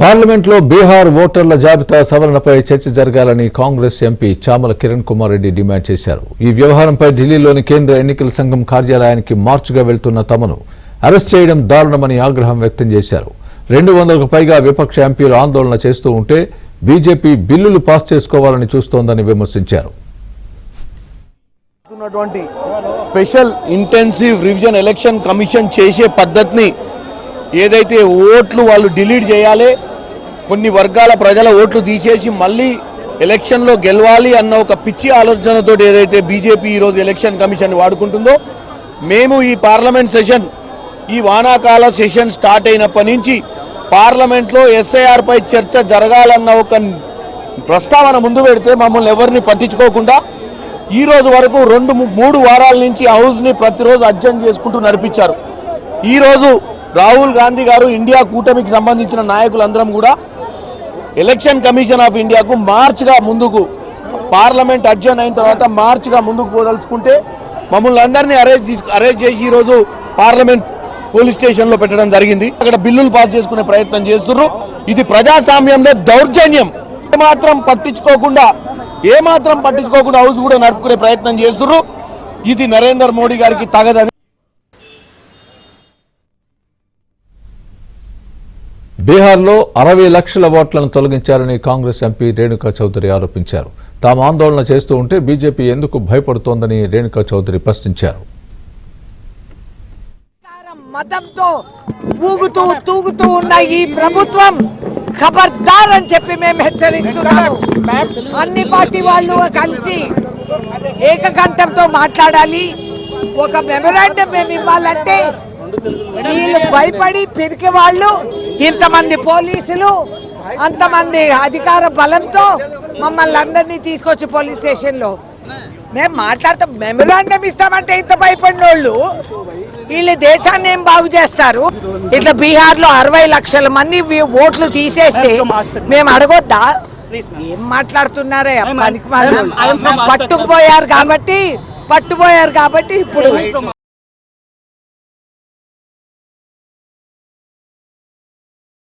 పార్లమెంట్లో బీహార్ ఓటర్ల జాబితా సవరణపై చర్చ జరగాలని కాంగ్రెస్ ఎంపీ చామల కిరణ్ కుమార్ రెడ్డి డిమాండ్ చేశారు. ఈ వ్యవహారంపై ఢిల్లీలోని కేంద్ర ఎన్నికల సంఘం కార్యాలయానికి మార్చిగా వెళ్తున్న తమను అరెస్ట్ చేయడం దారుణమని ఆగ్రహం వ్యక్తం చేశారు. 200కు పైగా విపక్ష ఎంపీలు ఆందోళన చేస్తూ ఉంటే బీజేపీ బిల్లులు పాస్ చేసుకోవాలని చూస్తోందని విమర్శించారు. Special intensive revision election commission చేసే పద్ధతిని ఏదైతే ఓట్లు వాళ్ళు డిలీట్ చేయాలి, కొన్ని వర్గాల ప్రజల ఓట్లు తీసేసి మళ్ళీ ఎలక్షన్లో గెలవాలి అన్న ఒక పిచ్చి ఆలోచనతో ఏదైతే బీజేపీ ఈరోజు ఎలక్షన్ కమిషన్ వాడుకుంటుందో, మేము ఈ పార్లమెంట్ సెషన్, ఈ వానాకాల సెషన్ స్టార్ట్ అయినప్పటి నుంచి పార్లమెంట్లో ఎస్ఐఆర్ పై చర్చ జరగాలన్న ఒక ప్రస్తావన ముందు పెడితే మమ్మల్ని ఎవరిని పట్టించుకోకుండా ఈ రోజు వరకు 2-3 వారాల నుంచి హౌస్ని ప్రతిరోజు అడ్జర్న్ చేసుకుంటూ నడిపించారు. ఈరోజు రాహుల్ గాంధీ గారు, ఇండియా కూటమికి సంబంధించిన నాయకులందరం కూడా ఎలక్షన్ కమిషన్ ఆఫ్ ఇండియాకు మార్చిగా ముందుకు, పార్లమెంట్ అడ్జర్న్ అయిన తర్వాత మార్చిగా ముందుకు పోదలుచుకుంటే మమ్మల్ని అందరినీ అరెస్ట్ చేసి ఈరోజు పార్లమెంట్ పోలీస్ స్టేషన్లో పెట్టడం జరిగింది. అక్కడ బిల్లులు పాస్ చేసుకునే ప్రయత్నం చేస్తున్నారు. ఇది ప్రజాస్వామ్యంలో దౌర్జన్యం. ఏమాత్రం పట్టించుకోకుండా హౌస్ కూడా నడుపుకునే ప్రయత్నం చేస్తున్నారు. ఇది నరేంద్ర మోడీ గారికి తగదని. బీహార్లో 60 లక్షల ఓట్లను తొలగించారని కాంగ్రెస్ ఎంపీ రేణుకా చౌదరి ఆరోపించారు. తాము ఆందోళన చేస్తూ ఉంటే బీజేపీ ఎందుకు భయపడుతోందని రేణుకా చౌదరి ప్రశ్నించారు. మతంతో ఊగుతూ తూగుతూ ఉన్న ఈ ప్రభుత్వం ఖబర్దార్ అని చెప్పి మేము హెచ్చరిస్తున్నాము. అన్ని పార్టీ వాళ్ళు కలిసి ఏకకంఠంతో మాట్లాడాలి. ఒక మెమరాండం మేము ఇవ్వాలంటే వీళ్ళు భయపడి పిరికి వాళ్ళు, ఇంతమంది పోలీసులు, అంతమంది అధికార బలంతో మమ్మల్ని అందరినీ తీసుకొచ్చి పోలీస్ స్టేషన్లో మేము మాట్లాడతాం. మెమరాండం ఇస్తామంటే ఇంత భయపడిన వాళ్ళు వీళ్ళు దేశాన్ని ఏం బాగు చేస్తారు? ఇట్లా బీహార్లో 60 లక్షల మంది ఓట్లు తీసేస్తే మేము అడగొద్దా? ఏం మాట్లాడుతున్నారే? పట్టుకుపోయారు కాబట్టి ఇప్పుడు